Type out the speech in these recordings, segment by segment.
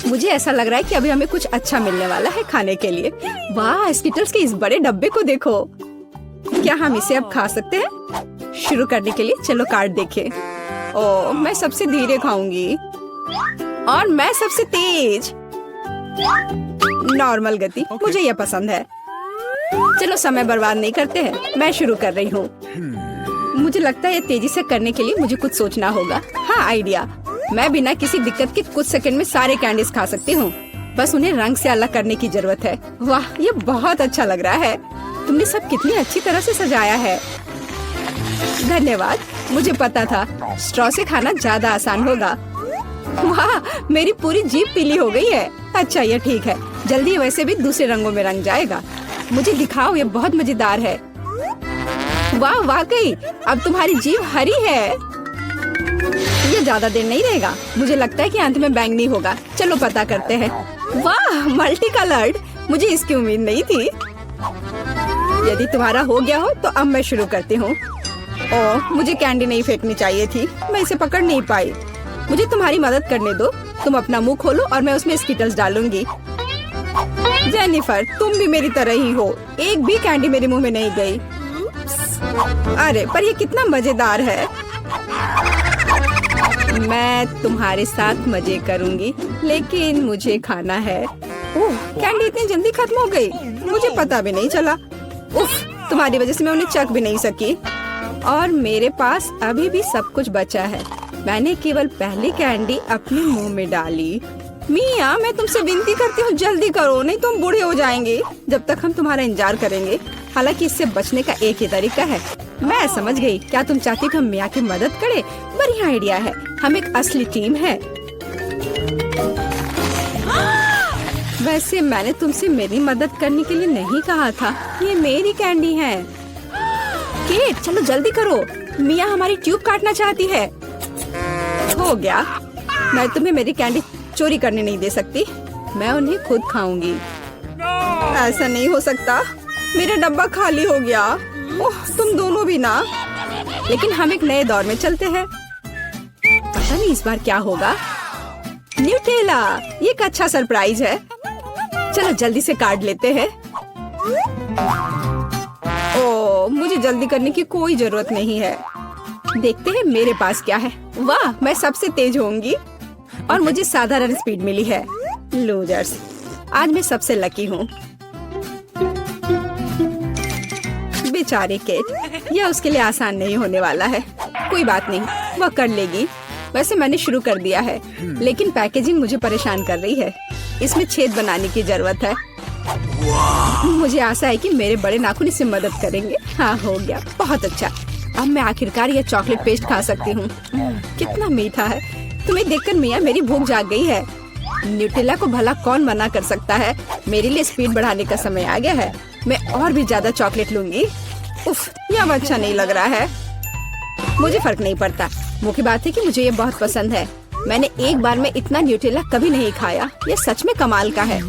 मुझे ऐसा लग रहा है कि अभी हमें कुछ अच्छा मिलने वाला है खाने के लिए। वाह, स्किटल्स के इस बड़े डब्बे को देखो। क्या हम इसे अब खा सकते हैं? शुरू करने के लिए चलो कार्ड देखें। ओह, मैं सबसे धीरे खाऊंगी और मैं सबसे तेज। नॉर्मल गति, मुझे यह पसंद है। चलो समय बर्बाद नहीं करते हैं, मैं शुरू कर रही हूँ। मुझे लगता है ये तेजी से करने के लिए मुझे कुछ सोचना होगा। हाँ, आइडिया। मैं बिना किसी दिक्कत के कुछ सेकंड में सारे कैंडीज खा सकती हूँ। बस उन्हें रंग से अलग करने की जरूरत है। वाह, ये बहुत अच्छा लग रहा है। तुमने सब कितनी अच्छी तरह से सजाया है। धन्यवाद। मुझे पता था स्ट्रॉ से खाना ज्यादा आसान होगा। वाह, मेरी पूरी जीभ पीली हो गई है। अच्छा, ये ठीक है। जल्दी वैसे भी दूसरे रंगों में रंग जाएगा। मुझे दिखाओ, ये बहुत मजेदार है। वाह, वाकई अब तुम्हारी जीभ हरी है। ये ज्यादा देर नहीं रहेगा। मुझे लगता है कि अंत में बैंगनी होगा। चलो पता करते हैं। वाह, मल्टी कलर्ड। मुझे इसकी उम्मीद नहीं थी। यदि तुम्हारा हो गया हो तो अब मैं शुरू करती हूँ। ओह, मुझे कैंडी नहीं फेंकनी चाहिए थी। मैं इसे पकड़ नहीं पाई। मुझे तुम्हारी मदद करने दो। तुम अपना मुंह खोलो और मैं उसमें स्किटल्स डालूंगी। जेनिफर, तुम भी मेरी तरह ही हो। एक भी कैंडी मेरे मुंह में नहीं गई। अरे, पर ये कितना मजेदार है। मैं तुम्हारे साथ मजे करूंगी, लेकिन मुझे खाना है। ओह, कैंडी इतनी जल्दी खत्म हो गई। मुझे पता भी नहीं चला। उफ, तुम्हारी वजह से मैं उन्हें चख भी नहीं सकी। और मेरे पास अभी भी सब कुछ बचा है। मैंने केवल पहली कैंडी अपने मुंह में डाली। मिया, मैं तुमसे विनती करती हूँ, जल्दी करो, नहीं तो हम बूढ़े हो जाएंगे जब तक हम तुम्हारा इंतजार करेंगे। हालांकि इससे बचने का एक ही तरीका है। मैं समझ गई। क्या तुम चाहती हो कि हम मिया की मदद करें? बढ़िया आइडिया है। हम एक असली टीम है। वैसे मैंने तुमसे मेरी मदद करने के लिए नहीं कहा था। ये मेरी कैंडी है। केट, चलो जल्दी करो। मिया हमारी ट्यूब काटना चाहती है। हो गया। मैं तुम्हें मेरी कैंडी चोरी करने नहीं दे सकती। मैं उन्हें खुद खाऊंगी। ऐसा नहीं हो सकता। मेरा डब्बा खाली हो गया। ओह, तुम दोनों भी ना। लेकिन हम एक नए दौर में चलते हैं। पता नहीं इस बार क्या होगा। न्यूटेला, ये एक अच्छा सरप्राइज है। चलो जल्दी से काट लेते हैं। ओह, मुझे जल्दी करने की कोई जरूरत नहीं है। देखते हैं मेरे पास क्या है। वाह, मैं सबसे तेज होंगी और मुझे साधारण स्पीड मिली है। लूजर्स, आज मैं सबसे लकी हूँ। बेचारे केट, यह उसके लिए आसान नहीं होने वाला है। कोई बात नहीं, वह कर लेगी। वैसे मैंने शुरू कर दिया है, लेकिन पैकेजिंग मुझे परेशान कर रही है। इसमें छेद बनाने की जरूरत है। मुझे आशा है कि मेरे बड़े नाखून इससे मदद करेंगे। हाँ, हो गया। बहुत अच्छा। अब मैं आखिरकार यह चॉकलेट पेस्ट खा सकती हूँ। कितना मीठा है। तुम्हें देखकर मिया मेरी भूख जाग गई है। न्यूटेला को भला कौन मना कर सकता है। मेरे लिए स्पीड बढ़ाने का समय आ गया है। मैं और भी ज्यादा चॉकलेट लूंगी। उफ, यह अच्छा नहीं लग रहा है। मुझे फर्क नहीं पड़ता। मुख्य बात है कि मुझे ये बहुत पसंद है। मैंने एक बार में इतना न्यूटेला कभी नहीं खाया। ये सच में कमाल का है।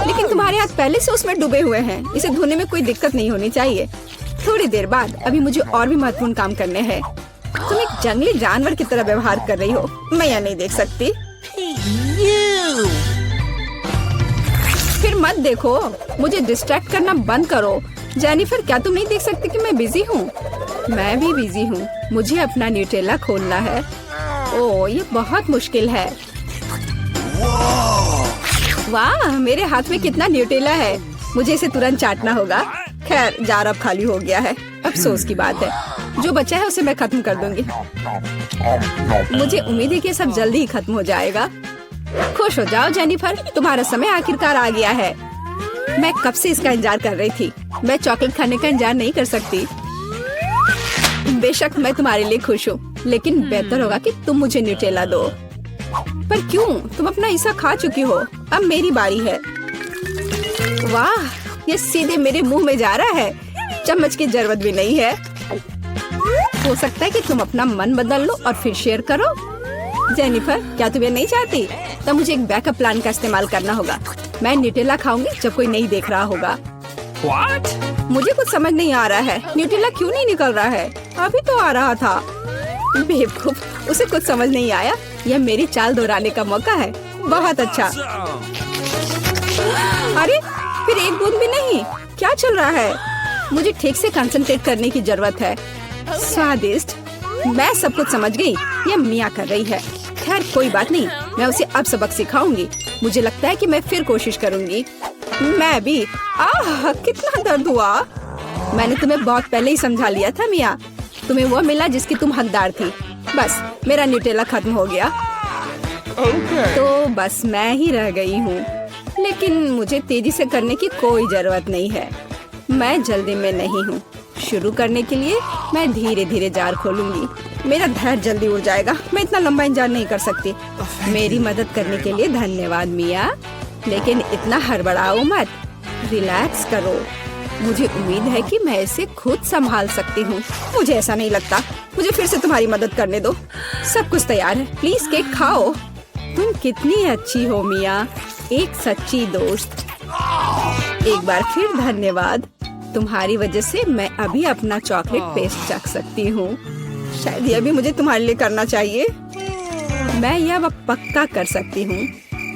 लेकिन तुम्हारे हाथ पहले से उसमें डूबे हुए हैं। इसे धोने में कोई दिक्कत नहीं होनी चाहिए। थोड़ी देर बाद अभी मुझे और भी महत्वपूर्ण काम करने हैं। तुम एक जंगली जानवर की तरह व्यवहार कर रही हो। मैं यह नहीं देख सकती। फिर मत देखो। मुझे डिस्ट्रैक्ट करना बंद करो। जेनिफर, क्या तुम नहीं देख सकती कि मैं बिजी हूँ? मैं भी बिजी हूँ। मुझे अपना न्यूटेला खोलना है। ओह, ये बहुत मुश्किल है। वाह, मेरे हाथ में कितना न्यूटेला है। मुझे इसे तुरंत चाटना होगा। खैर, जार अब खाली हो गया है। अफसोस की बात है। जो बचा है उसे मैं खत्म कर दूंगी। मुझे उम्मीद है कि सब जल्दी ही खत्म हो जाएगा। खुश हो जाओ जेनिफर, तुम्हारा समय आखिरकार आ गया है। मैं कब से इसका इंतजार कर रही थी। मैं चॉकलेट खाने का इंतजार नहीं कर सकती। बेशक मैं तुम्हारे लिए खुश हूँ, लेकिन बेहतर होगा कि तुम मुझे न्यूटेला दो। पर क्यों? तुम अपना हिस्सा खा चुकी हो। अब मेरी बारी है। वाह, ये सीधे मेरे मुंह में जा रहा है। चम्मच की जरूरत भी नहीं है। हो सकता है कि तुम अपना मन बदल लो और फिर शेयर करो। जेनिफर, क्या तुम ये नहीं चाहती? तब मुझे एक बैकअप प्लान का इस्तेमाल करना होगा। मैं न्यूटेला खाऊंगी जब कोई नहीं देख रहा होगा। What? मुझे कुछ समझ नहीं आ रहा है। न्यूटेला क्यों नहीं निकल रहा है? अभी तो आ रहा था। बेवकूफ, उसे कुछ समझ नहीं आया। यह मेरी चाल दोहराने का मौका है। बहुत अच्छा। अरे फिर एक बूंद भी नहीं, क्या चल रहा है? मुझे ठीक से कंसंट्रेट करने की जरूरत है। स्वादिष्ट, मैं सब कुछ समझ गई, ये मिया कर रही है। खैर कोई बात नहीं, मैं उसे अब सबक सिखाऊंगी। मुझे लगता है कि मैं फिर कोशिश करूंगी। मैं भी। आह कितना दर्द हुआ। मैंने तुम्हें बहुत पहले ही समझा लिया था मिया, तुम्हें वो मिला जिसकी तुम हकदार थी। बस मेरा न्यूटेला खत्म हो गया। तो बस मैं ही रह गई हूँ, लेकिन मुझे तेजी से करने की कोई जरूरत नहीं है। मैं जल्दी में नहीं हूँ। शुरू करने के लिए मैं धीरे धीरे जार खोलूंगी। मेरा धैर्य जल्दी उड़ जाएगा। मैं इतना लंबा इंतजार नहीं कर सकती। मेरी मदद करने के लिए धन्यवाद मिया, लेकिन इतना हड़बड़ाओ मत। रिलैक्स करो। मुझे उम्मीद है कि मैं इसे खुद संभाल सकती हूँ। मुझे ऐसा नहीं लगता। मुझे फिर से तुम्हारी मदद करने दो। सब कुछ तैयार है, प्लीज केक खाओ। तुम कितनी अच्छी हो मिया, एक सच्ची दोस्त। एक बार फिर धन्यवाद। तुम्हारी वजह से मैं अभी अपना चॉकलेट पेस्ट चख सकती हूँ। शायद यह भी मुझे तुम्हारे लिए करना चाहिए। मैं यह पक्का कर सकती हूँ।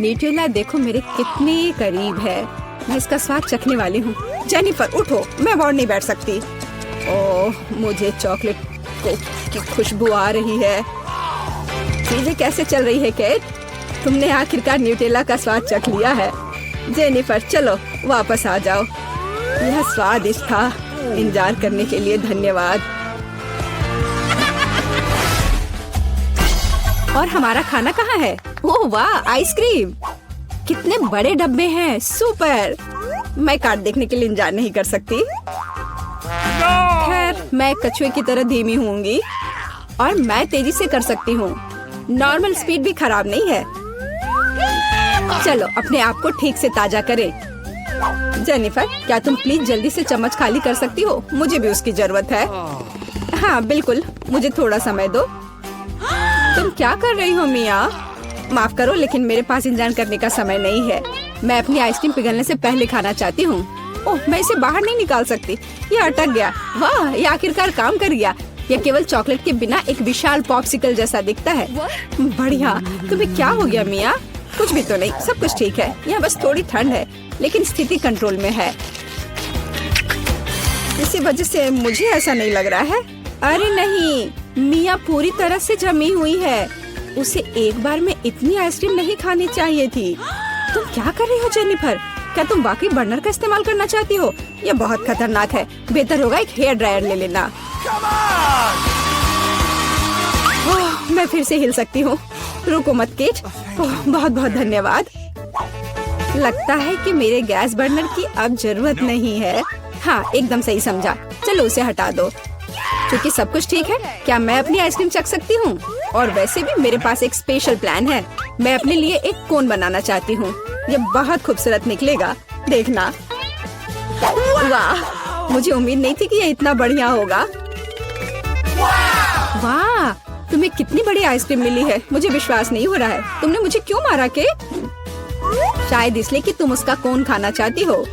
न्यूटेला देखो मेरे कितने करीब है। मैं इसका स्वाद चखने वाली हूँ। जेनिफर उठो, मैं और नहीं बैठ सकती। ओह मुझे चॉकलेट की खुशबू आ रही है। चीजें कैसे चल रही है केट? तुमने आखिरकार न्यूटेला का स्वाद चख लिया है। जेनिफर चलो वापस आ जाओ। यह स्वादिष्ट था। इंतजार करने के लिए धन्यवाद। और हमारा खाना कहाँ है? ओह वाह, आइसक्रीम। कितने बड़े डब्बे हैं, सुपर। मैं कार्ड देखने के लिए इंतजार नहीं कर सकती। खैर मैं कछुए की तरह धीमी होंगी और मैं तेजी से कर सकती हूँ। नॉर्मल स्पीड भी खराब नहीं है। चलो अपने आप को ठीक से ताजा करें। जेनिफर क्या तुम प्लीज जल्दी से चम्मच खाली कर सकती हो? मुझे भी उसकी जरूरत है। हाँ बिल्कुल, मुझे थोड़ा समय दो। तुम क्या कर रही हो मिया? माफ करो लेकिन मेरे पास इंतजार करने का समय नहीं है। मैं अपनी आइसक्रीम पिघलने से पहले खाना चाहती हूँ। ओह मैं इसे बाहर नहीं निकाल सकती, ये अटक गया। वाह ये आखिरकार काम कर गया। यह केवल चॉकलेट के बिना एक विशाल पॉप्सिकल जैसा दिखता है। बढ़िया। तुम्हें क्या हो गया मिया? कुछ भी तो नहीं, सब कुछ ठीक है। यहाँ बस थोड़ी ठंड है, लेकिन स्थिति कंट्रोल में है। इसी वजह से मुझे ऐसा नहीं लग रहा है। अरे नहीं, मिया पूरी तरह से जमी हुई है। उसे एक बार में इतनी आइसक्रीम नहीं खानी चाहिए थी। तुम क्या कर रही हो जेनिफर? क्या तुम वाकई बर्नर का इस्तेमाल करना चाहती हो? यह बहुत खतरनाक है। बेहतर होगा एक हेयर ड्रायर ले लेना। ओह, मैं फिर से हिल सकती हूँ। रुको मत केट। बहुत बहुत धन्यवाद। लगता है कि मेरे गैस बर्नर की अब जरूरत नहीं है। हाँ एकदम सही समझा। चलो उसे हटा दो। क्योंकि सब कुछ ठीक है, क्या मैं अपनी आइसक्रीम चख सकती हूँ? और वैसे भी मेरे पास एक स्पेशल प्लान है। मैं अपने लिए एक कोन बनाना चाहती हूँ। ये बहुत खूबसूरत निकलेगा, देखना। वाह, मुझे उम्मीद नहीं थी कि ये इतना बढ़िया होगा। वाह, तुम्हें कितनी बड़ी आइसक्रीम मिली है। मुझे विश्वास नहीं हो रहा है। तुमने मुझे क्यों मारा के? शायद इसलिए कि तुम उसका कोन खाना चाहती हो।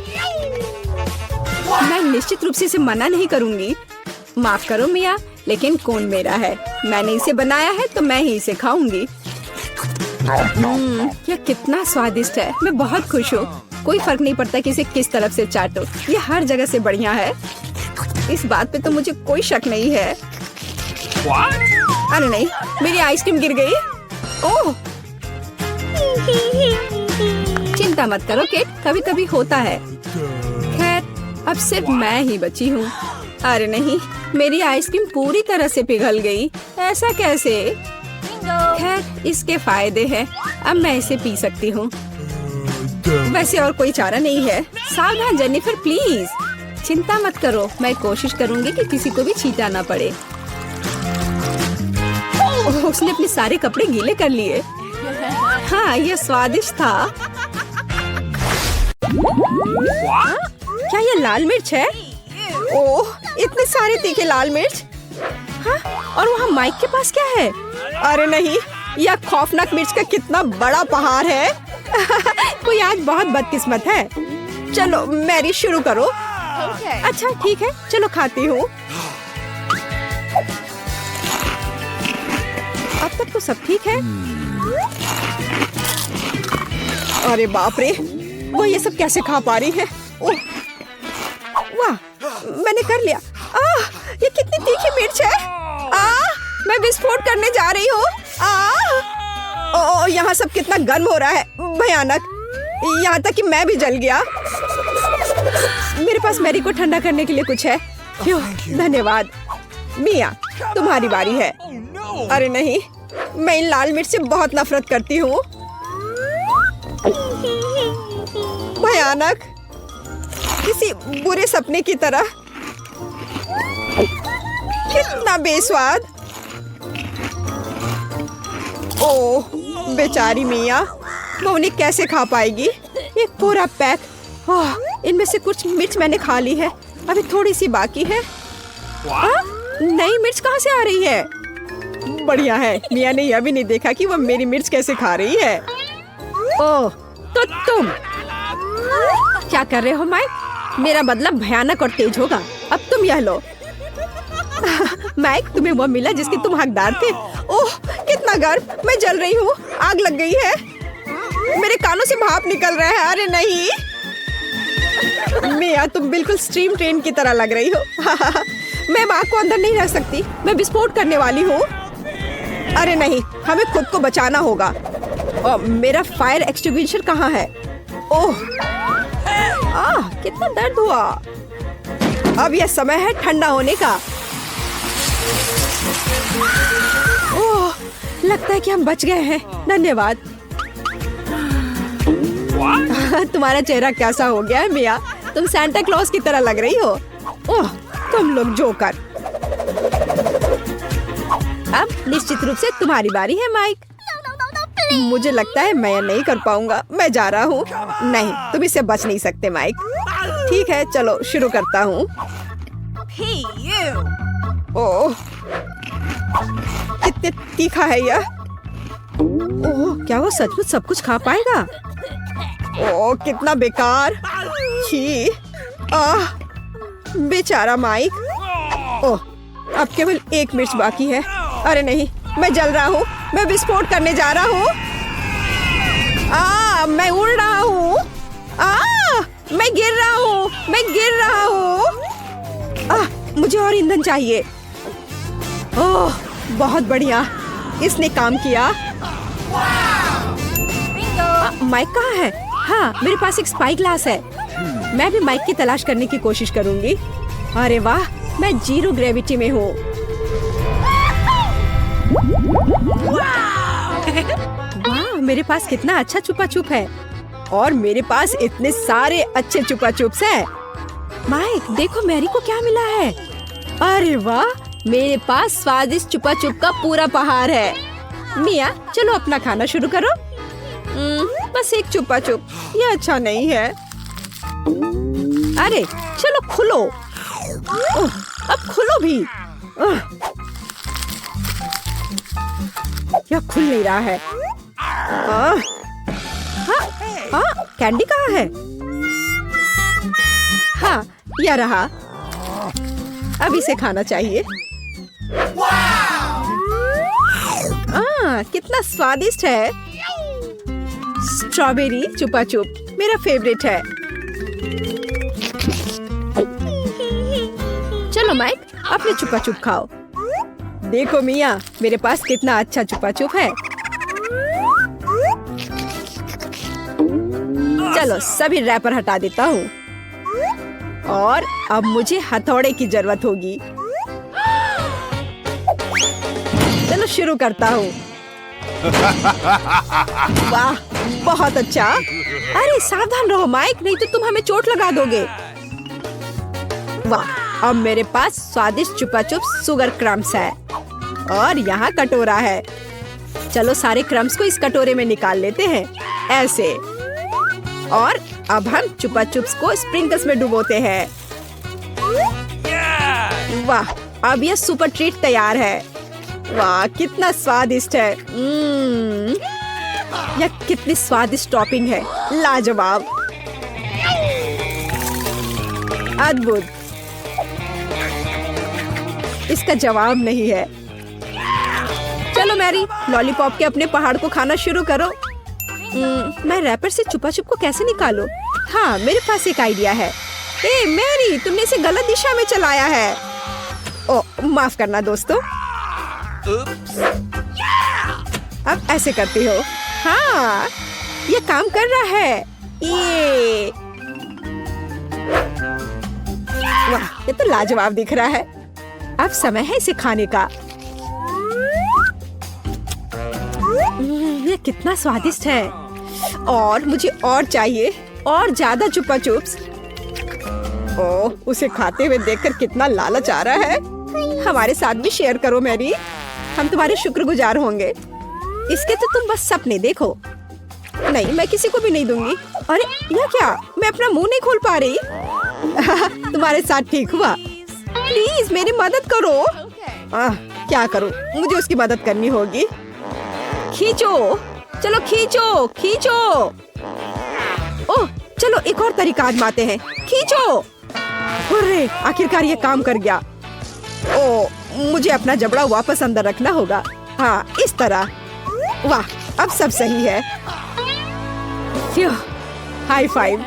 मैं निश्चित रूप से इसे मना नहीं करूंगी। माफ करो मिया, लेकिन कोन मेरा है। मैंने इसे बनाया है तो मैं ही इसे खाऊंगी। यह कितना स्वादिष्ट है। मैं बहुत खुश हूँ। कोई फर्क नहीं पड़ता कि इसे किस तरफ से चाटो, ये हर जगह से बढ़िया है। इस बात पे तो मुझे कोई शक नहीं है। अरे नहीं, मेरी आइसक्रीम गिर गई। ओह चिंता मत करो केट, कभी कभी होता है। खैर अब सिर्फ मैं ही बची हूँ। अरे नहीं, मेरी आइसक्रीम पूरी तरह से पिघल गई। ऐसा कैसे? खैर इसके फायदे हैं। अब मैं इसे पी सकती हूँ। वैसे और कोई चारा नहीं है। सावधान जेनिफर प्लीज। चिंता मत करो, मैं कोशिश करूँगी कि किसी को भी छींटा ना पड़े। उसने अपने सारे कपड़े गीले कर लिए। हाँ यह स्वादिष्ट था। क्या यह लाल मिर्च है? ओह इतने सारे तीखे लाल मिर्च। हाँ और वहाँ माइक के पास क्या है? अरे नहीं, यह खौफनाक मिर्च का कितना बड़ा पहाड़ है। कोई आज बहुत बदकिस्मत है। चलो मैरी शुरू करो। अच्छा ठीक है, चलो खाती हूँ। अब तक तो सब ठीक है। अरे बाप रे, वो ये सब कैसे खा पा रही है? ओह, वाह, मैंने कर लिया। ये कितनी तीखी मिर्च है। मैं विस्फोट करने जा रही हूँ। यहाँ सब कितना गर्म हो रहा है, भयानक। यहाँ तक कि मैं भी जल गया। मेरे पास मैरी को ठंडा करने के लिए कुछ है? क्यों, धन्यवाद। मिया, तुम्हारी बारी है। अरे नहीं, मैं इन लाल मिर्च से बहुत नफरत करती हूँ। भयानक, किसी बुरे सपने की तरह। कितना बेस्वाद। ओह, बेचारी मिया, वो उन्हें कैसे खा पाएगी? एक पूरा पैक। इनमें से कुछ मिर्च मैंने खा ली है, अभी थोड़ी सी बाकी है। नई मिर्च कहाँ से आ रही है? बढ़िया है, मिया ने यह भी नहीं देखा कि वह मेरी मिर्च कैसे खा रही है। ओह, तो तुम क्या कर रहे हो माइक? मेरा बदला भयानक और तेज होगा। अब तुम यह लो। माइक, तुम्हें वो मिला जिसके तुम हकदार थे। ओह, कितना गर्म, मैं जल रही हूँ। आग लग गई है, मेरे कानों से भाप निकल रहा है। अरे नहीं मिया, तुम बिल्कुल स्ट्रीम ट्रेन की तरह लग रही हो। मैं आग को अंदर नहीं रख सकती, मैं विस्फोट करने वाली हूँ। अरे नहीं, हमें खुद को बचाना होगा। मेरा फायर एक्सटिंग्विशर कहाँ है? ओह, कितना दर्द हुआ। अब यह समय है ठंडा होने का। ओह, लगता है कि हम बच गए हैं। धन्यवाद। तुम्हारा चेहरा कैसा हो गया है मिया? तुम सांता क्लॉज की तरह लग रही हो। ओह, तुम लोग जोकर। अब निश्चित रूप से तुम्हारी बारी है माइक। मुझे लगता है मैं नहीं कर पाऊंगा। मैं जा रहा हूँ। नहीं, तुम इससे बच नहीं सकते माइक। ठीक है, चलो शुरू करता हूँ। ओह, कितने तीखा है यह। ओह, क्या वो सचमुच सब कुछ खा पाएगा? ओह, कितना बेकार। छी, बेचारा माइक। ओह, अब केवल एक मिर्च बाकी है। अरे नहीं, मैं जल रहा हूँ। मैं विस्फोट करने जा रहा हूँ। मैं उड़ रहा हूँ। मैं गिर रहा हूँ। मैं गिर रहा हूँ। मुझे और ईंधन चाहिए। ओह, बहुत बढ़िया, इसने काम किया। माइक कहाँ है? हाँ, मेरे पास एक स्पाई ग्लास है। मैं भी माइक की तलाश करने की कोशिश करूंगी। अरे वाह, मैं 0 ग्रेविटी में हूँ। वाह, मेरे पास कितना अच्छा छुपा छुप है। और मेरे पास इतने सारे अच्छे छुपा छुप्स हैं। माइक, देखो मैरी को क्या मिला है। अरे वाह, मेरे पास स्वादिष्ट छुपा छुप का पूरा पहाड़ है। मिया, चलो अपना खाना शुरू करो। बस एक छुपा छुप, ये अच्छा नहीं है। अरे चलो खुलो। अब खुलो भी। यह खुल नहीं रहा है। कैंडी कहाँ है? हाँ, यह रहा। अब इसे खाना चाहिए। कितना स्वादिष्ट है। स्ट्रॉबेरी चुपा चुप मेरा फेवरेट है। चलो माइक, अपने चुपा चुप खाओ। देखो मिया, मेरे पास कितना अच्छा चुपा चुप है। चलो सभी रैपर हटा देता हूँ। और अब मुझे हथौड़े की जरूरत होगी। चलो शुरू करता हूँ। वाह, बहुत अच्छा। अरे सावधान रहो माइक, नहीं तो तुम हमें चोट लगा दोगे। वाह, अब मेरे पास स्वादिष्ट चुपा चुप शुगर क्रम्स है। और यहाँ कटोरा है। चलो सारे क्रम्स को इस कटोरे में निकाल लेते हैं, ऐसे। और अब हम चुपा चुप्स को स्प्रिंकल्स में डुबोते हैं। वाह, अब यह सुपर ट्रीट तैयार है। वाह, कितना स्वादिष्ट है। यह कितनी स्वादिष्ट टॉपिंग है, लाजवाब, अद्भुत। इसका जवाब नहीं है। चलो मैरी, लॉलीपॉप के अपने पहाड़ को खाना शुरू करो। मैं रैपर से छुपा छुप को कैसे निकालूं? हाँ, मेरे पास एक आइडिया है। ए मैरी, तुमने इसे गलत दिशा में चलाया है। ओ, माफ करना दोस्तों। अब ऐसे करती हो? हाँ, ये काम कर रहा है। ये वाह, ये तो लाजवाब दिख रहा है। अब समय है इसे खाने का। ये कितना स्वादिष्ट है। और मुझे और चाहिए, और ज्यादा चुपा चुप्स। ओह, उसे खाते हुए देखकर कितना लालच आ रहा है। हमारे साथ भी शेयर करो मैरी, हम तुम्हारे शुक्रगुजार होंगे। इसके तो तुम बस सपने देखो। नहीं, मैं किसी को भी नहीं दूंगी। अरे यह क्या, मैं अपना मुंह नहीं खोल पा रही। तुम्हारे साथ ठीक हुआ। प्लीज मेरी मदद करो। क्या करूं, मुझे उसकी मदद करनी होगी। खींचो, चलो खींचो खींचो। ओह, चलो एक और तरीका आजमाते हैं। खींचो। अरे आखिरकार ये काम कर गया। ओह, मुझे अपना जबड़ा वापस अंदर रखना होगा। हाँ, इस तरह। वाह, अब सब सही है। High five.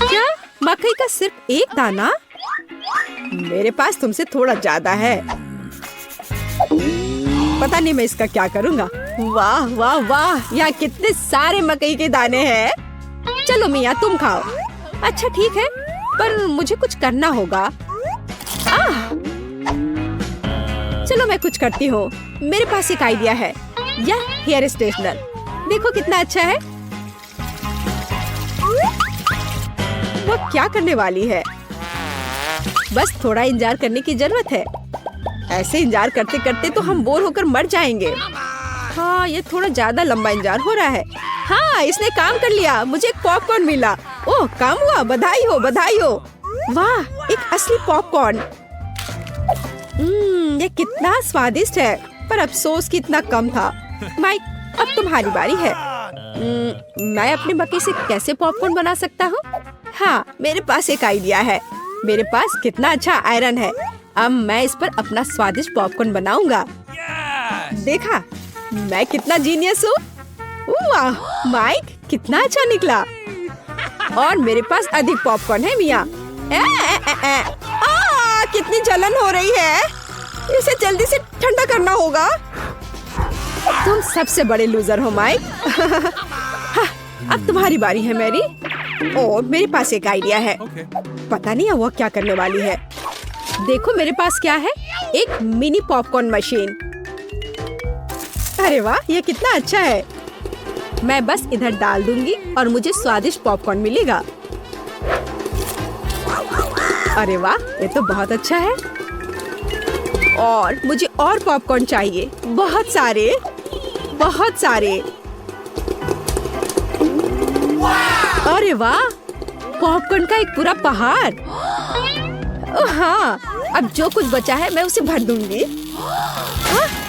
क्या मकई का सिर्फ एक दाना? मेरे पास तुमसे थोड़ा ज्यादा है। पता नहीं मैं इसका क्या करूँगा। वाह वाह वाह, यहाँ कितने सारे मकई के दाने हैं। चलो मियाँ, तुम खाओ। अच्छा ठीक है, पर मुझे कुछ करना होगा। चलो मैं कुछ करती हूँ। मेरे पास एक आइडिया है। यह हेयर स्ट्रेटनर देखो कितना अच्छा है। वो क्या करने वाली है? बस थोड़ा इंतजार करने की जरूरत है। ऐसे इंतजार करते करते तो हम बोर होकर मर जाएंगे। हाँ, ये थोड़ा ज्यादा लंबा इंतजार हो रहा है। हाँ, इसने काम कर लिया। मुझे एक पॉपकॉर्न मिला। ओह, काम हुआ। बधाई हो, बधाई हो। वाह, एक असली पॉपकॉर्न। ये कितना स्वादिष्ट है, पर अफसोस कि इतना कम था। माइक, अब तुम्हारी बारी है। मैं अपने मकई से कैसे पॉपकॉर्न बना सकता हूँ? हाँ, मेरे पास एक आइडिया है। मेरे पास कितना अच्छा आयरन है। अब मैं इस पर अपना स्वादिष्ट पॉपकॉर्न बनाऊंगा। देखा, मैं कितना जीनियस हूँ। वाह माइक, कितना अच्छा निकला। और मेरे पास अधिक पॉपकॉर्न है मियाँ। कितनी जलन हो रही है। इसे जल्दी से ठंडा करना होगा। तुम सबसे बड़े लूजर हो माइक। अब तुम्हारी बारी है मैरी। और मेरे पास एक आइडिया है। पता नहीं वो क्या करने वाली है। देखो मेरे पास क्या है, एक मिनी पॉपकॉर्न मशीन। अरे वाह, ये कितना अच्छा है। मैं बस इधर डाल दूंगी और मुझे स्वादिष्ट पॉपकॉर्न मिलेगा। अरे वाह, ये तो बहुत अच्छा है। और मुझे और पॉपकॉर्न चाहिए, बहुत सारे बहुत सारे। अरे वाह, पॉपकॉर्न का एक पूरा पहाड़। हाँ, अब जो कुछ बचा है मैं उसे भर दूंगी।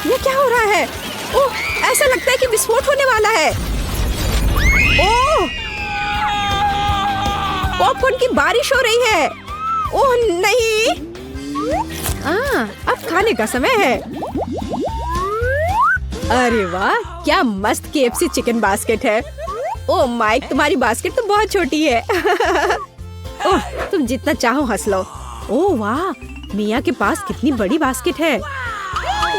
ये क्या हो रहा है? ओह, ऐसा लगता है कि विस्फोट होने वाला है। ओह, पॉपकॉर्न की बारिश हो रही है। ओह नहीं। अब खाने का समय है। अरे वाह, क्या मस्त KFC चिकन बास्केट है। ओह माइक, तुम्हारी बास्केट तो बहुत छोटी है। ओह, तुम जितना चाहो हंस लो। ओह वाह, मिया के पास कितनी बड़ी बास्केट है।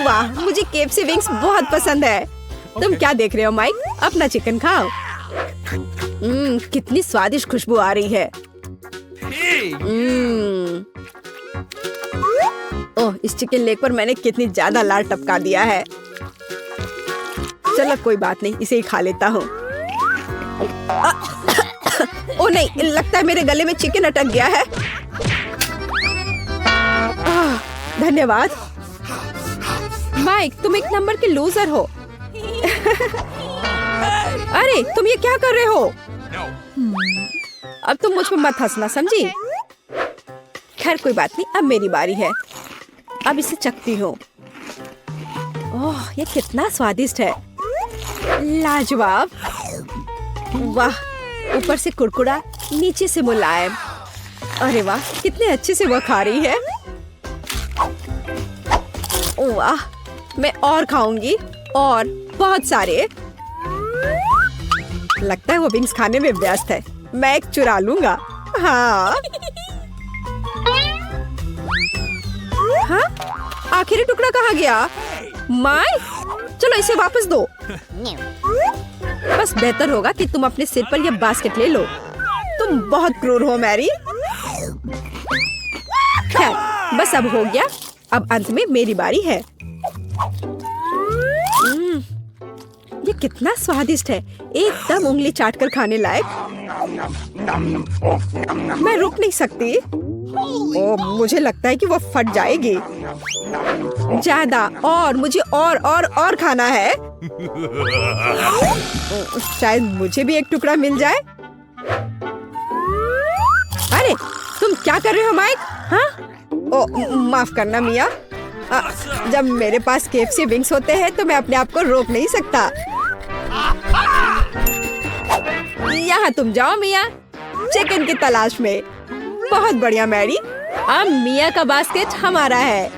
वाह, मुझे KFC विंग्स बहुत पसंद है। तुम क्या देख रहे हो माइक? अपना चिकन खाओ। कितनी स्वादिष्ट खुशबू आ रही है। ओह, इस चिकन लेग पर मैंने कितनी ज्यादा लार टपका दिया है। चलो कोई बात नहीं, इसे ही खा लेता हूँ। ओह नहीं, लगता है मेरे गले में चिकन अटक गया है। धन्यवाद माइक, तुम एक नंबर के लूजर हो। अरे तुम ये क्या कर रहे हो? अब तुम मुझ पर मत हंसना, समझी? खैर कोई बात नहीं, अब मेरी बारी है। अब इसे चखती हूँ। ओह, ये कितना स्वादिष्ट है। लाजवाब। वाह, ऊपर से कुरकुरा, नीचे से मुलायम। अरे वाह, कितने अच्छे से वह खा रही है। वाह, मैं और खाऊंगी। और बहुत सारे। लगता है वो विंग्स खाने में व्यस्त है। मैं एक चुरा लूंगा। हाँ हाँ, आखिरी टुकड़ा कहाँ गया? माय, चलो इसे वापस दो। बस बेहतर होगा कि तुम अपने सिर पर यह बास्केट ले लो। तुम बहुत क्रूर हो मैरी। खैर, बस अब हो गया। अब अंत में मेरी बारी है। ये कितना स्वादिष्ट है, एकदम उंगली चाटकर खाने लायक। मैं रुक नहीं सकती। ओ, मुझे लगता है कि वो फट जाएगी। ज्यादा और मुझे और खाना है। शायद मुझे भी एक टुकड़ा मिल जाए। अरे तुम क्या कर रहे हो माइक? हाँ? ओ, माफ करना मिया। जब मेरे पास KFC विंग्स होते हैं तो मैं अपने आप को रोक नहीं सकता। यहाँ तुम जाओ मिया, चिकन की तलाश में। बहुत बढ़िया मैरी, अब मिया का बास्केट हमारा है।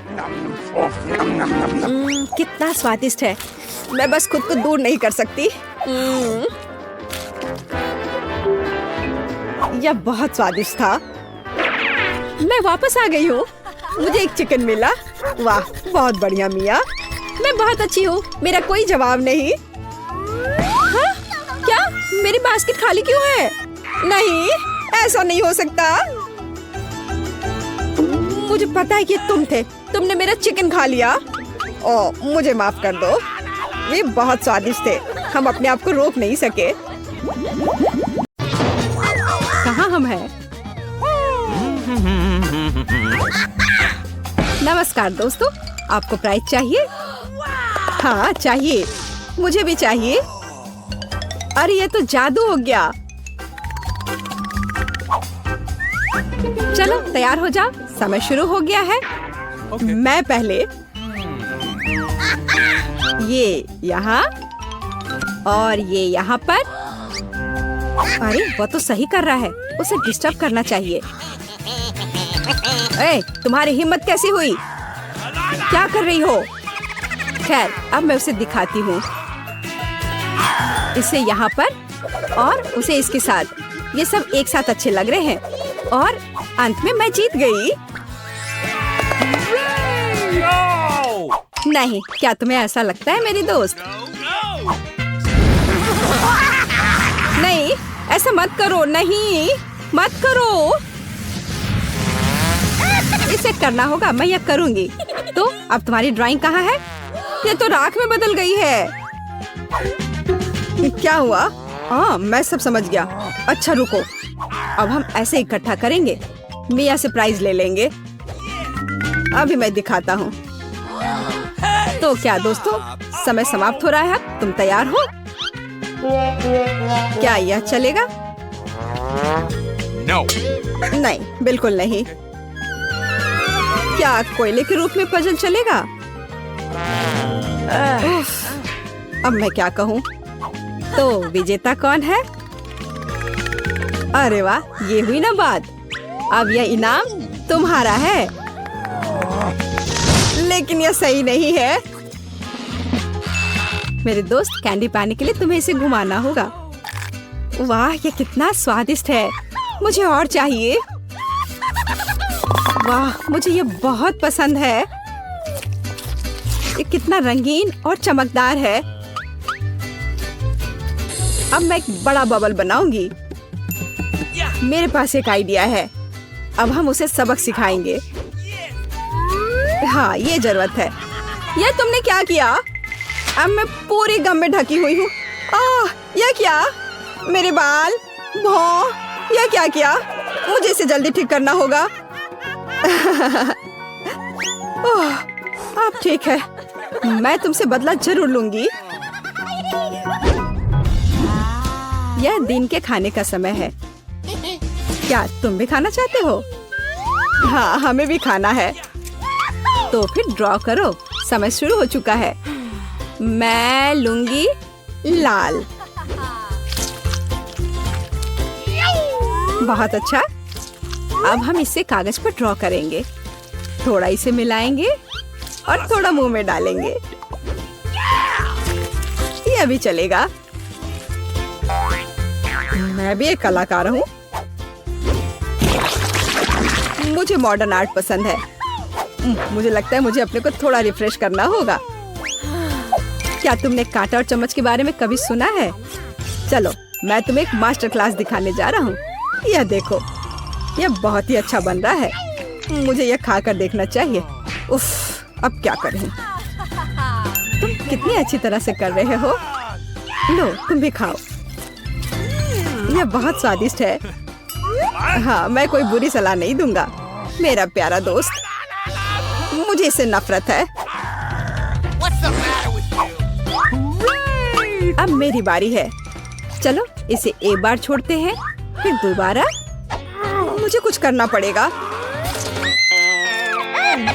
कितना स्वादिष्ट है। मैं बस खुद को दूर नहीं कर सकती। यह बहुत स्वादिष्ट था। मैं वापस आ गई हूँ। मुझे एक चिकन मिला। वाह, बहुत बढ़िया मिया। मैं बहुत अच्छी हूँ, मेरा कोई जवाब नहीं। हाँ? क्या मेरी बास्केट खाली क्यों है? नहीं, ऐसा नहीं हो सकता। मुझे पता है कि तुम थे। तुमने मेरा चिकन खा लिया। ओ, मुझे माफ कर दो। ये बहुत स्वादिष्ट थे, हम अपने आप को रोक नहीं सके। कहाँ हम हैं? नमस्कार दोस्तों, आपको प्राइज चाहिए? हाँ चाहिए, मुझे भी चाहिए। अरे ये तो जादू हो गया। चलो तैयार हो जाओ, समय शुरू हो गया है। मैं पहले ये यहाँ और ये यहाँ पर। अरे वो तो सही कर रहा है, उसे डिस्टर्ब करना चाहिए। ए, तुम्हारी हिम्मत कैसी हुई? क्या कर रही हो? खैर, अब मैं उसे दिखाती हूँ। इसे यहाँ पर और उसे इसके साथ। ये सब एक साथ अच्छे लग रहे हैं और अंत में मैं जीत गई। नहीं, क्या तुम्हें ऐसा लगता है मेरी दोस्त? नहीं, ऐसा मत करो। नहीं, मत करो। इसे करना होगा, मैं यह करूंगी। तो अब तुम्हारी ड्राइंग कहाँ है? ये तो राख में बदल गई है। क्या हुआ? हाँ, मैं सब समझ गया। अच्छा रुको, अब हम ऐसे इकट्ठा करेंगे। मिया से प्राइज ले लेंगे। अभी मैं दिखाता हूँ। तो क्या दोस्तों, समय समाप्त हो रहा है। तुम तैयार हो? क्या यह चलेगा? No. नहीं, बिल्कुल नहीं। क्या कोयले के रूप में पजल चलेगा? अब मैं क्या कहूँ? तो विजेता कौन है? अरे वाह, ये हुई ना बात। अब यह इनाम तुम्हारा है। लेकिन यह सही नहीं है। मेरे दोस्त, कैंडी पाने के लिए तुम्हें इसे घुमाना होगा। वाह, ये कितना स्वादिष्ट है। मुझे और चाहिए। वाह, मुझे ये बहुत पसंद है। ये कितना रंगीन और चमकदार है। अब मैं एक बड़ा बबल बनाऊंगी। मेरे पास एक आइडिया है। अब हम उसे सबक सिखाएंगे। हाँ, ये जरूरत है। यह तुमने क्या किया? अब मैं पूरी गम में ढकी हुई हूँ। यह क्या? मेरे बाल, भौं, यह क्या किया? मुझे इसे जल्दी ठीक करना होगा। ओह, अब ठीक है। मैं तुमसे बदला जरूर लूंगी। यह दिन के खाने का समय है। क्या तुम भी खाना चाहते हो? हाँ, हमें भी खाना है। तो फिर ड्रॉ करो, समय शुरू हो चुका है। मैं लूंगी लाल। बहुत अच्छा। अब हम इसे कागज पर ड्रॉ करेंगे। थोड़ा इसे मिलाएंगे और थोड़ा मुंह में डालेंगे। यह भी चलेगा। मैं भी एक कलाकार हूँ। मुझे मॉडर्न आर्ट पसंद है। मुझे लगता है मुझे अपने को थोड़ा रिफ्रेश करना होगा। क्या तुमने कांटा और चम्मच के बारे में कभी सुना है? चलो मैं तुम्हें एक मास्टर क्लास दिखाने जा रहा हूँ। यह देखो, यह बहुत ही अच्छा बन रहा है। मुझे यह खाकर देखना चाहिए। उफ, अब क्या करूँ? तुम कितनी अच्छी तरह से कर रहे हो। लो तुम भी खाओ, यह बहुत स्वादिष्ट है। हाँ, मैं कोई बुरी सलाह नहीं दूंगा मेरा प्यारा दोस्त। मुझे इससे नफरत है। अब मेरी बारी है। चलो इसे एक बार छोड़ते हैं, फिर दोबारा। मुझे कुछ करना पड़ेगा।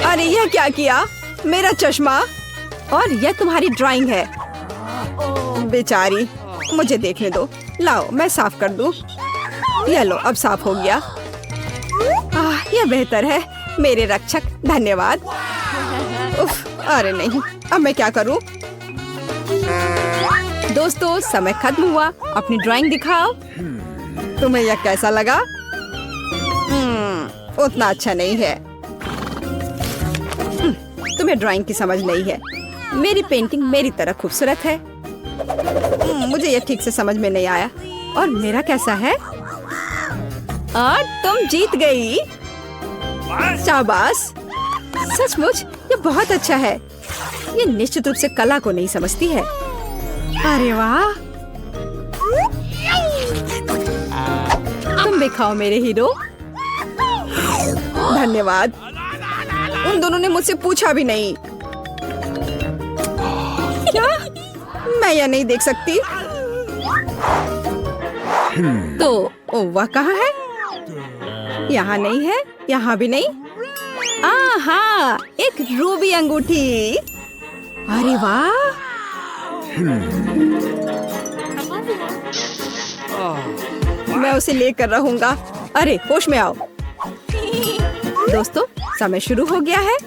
अरे यह क्या किया? मेरा चश्मा। और यह तुम्हारी ड्राइंग है। बेचारी, मुझे देखने दो। लाओ मैं साफ कर दूं। यह लो, अब साफ हो गया। यह बेहतर है मेरे रक्षक, धन्यवाद। उफ, अरे नहीं, अब मैं क्या करूं? दोस्तों समय खत्म हुआ। अपनी ड्राइंग दिखाओ। तुम्हें यह कैसा लगा? उतना अच्छा नहीं है। तुम्हें ड्राइंग की समझ नहीं है। मेरी पेंटिंग मेरी तरह खूबसूरत है। मुझे यह ठीक से समझ में नहीं आया। और मेरा कैसा है? और तुम जीत गई। शाबाश, सचमुच ये बहुत अच्छा है। ये निश्चित रूप से कला को नहीं समझती है। अरे वाह, तुम भी खाओ मेरे हीरो। धन्यवाद। उन दोनों ने मुझसे पूछा भी नहीं। क्या? मैं यह नहीं देख सकती। तो वह कहाँ है? यहाँ नहीं है, यहाँ भी नहीं। हाँ, एक रूबी अंगूठी। अरे वाह, मैं उसे लेकर रहूंगा। अरे होश में आओ। दोस्तों समय शुरू हो गया है।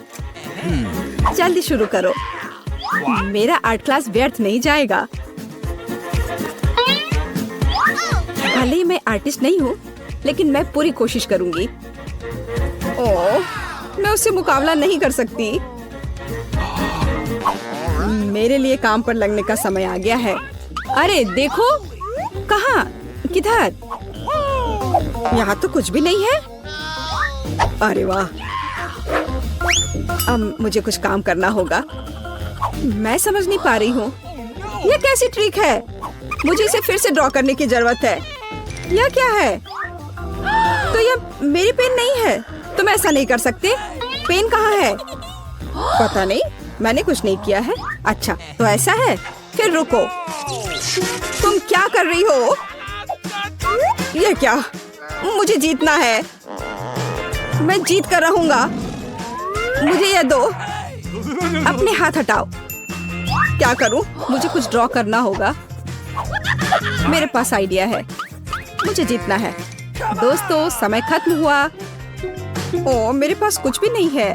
जल्दी शुरू करो। मेरा आर्ट क्लास व्यर्थ नहीं जाएगा। भले ही मैं आर्टिस्ट नहीं हूँ, लेकिन मैं पूरी कोशिश करूंगी। ओह, मैं उससे मुकाबला नहीं कर सकती। मेरे लिए काम पर लगने का समय आ गया है। अरे देखो, कहाँ? किधर? यहाँ तो कुछ भी नहीं है। अरे वाह, अब मुझे कुछ काम करना होगा। मैं समझ नहीं पा रही हूँ यह कैसी ट्रिक है। मुझे इसे फिर से ड्रॉ करने की जरूरत है। यह क्या है? तो यह मेरी पेन नहीं है। तुम ऐसा नहीं कर सकते। पेन कहाँ है? पता नहीं, मैंने कुछ नहीं किया है। अच्छा तो ऐसा है, फिर रुको। तुम क्या कर रही हो? यह क्या? मुझे जीतना है। मैं जीत कर रहूंगा। मुझे यह दो। अपने हाथ हटाओ। क्या करूं? मुझे कुछ ड्रॉ करना होगा। मेरे पास आइडिया है। मुझे जीतना है। दोस्तों समय खत्म हुआ। ओह, मेरे पास कुछ भी नहीं है।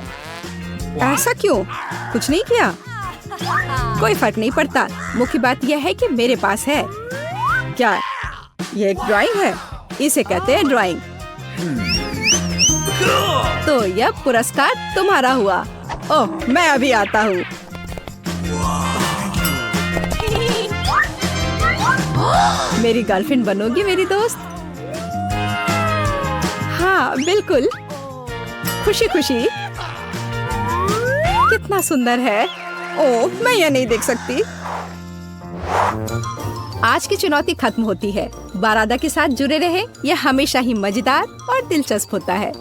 ऐसा क्यों? कुछ नहीं किया? कोई फर्क नहीं पड़ता। मुख्य बात यह है कि मेरे पास है। क्या ये एक ड्राइंग है? इसे कहते हैं ड्राइंग। तो यह पुरस्कार तुम्हारा हुआ। ओह, मैं अभी आता हूँ। मेरी गर्लफ्रेंड बनोगी मेरी दोस्त? हाँ बिल्कुल, खुशी खुशी। कितना सुंदर है। ओह, मैं यह नहीं देख सकती। आज की चुनौती खत्म होती है। बारादा के साथ जुड़े रहे। यह हमेशा ही मजेदार और दिलचस्प होता है।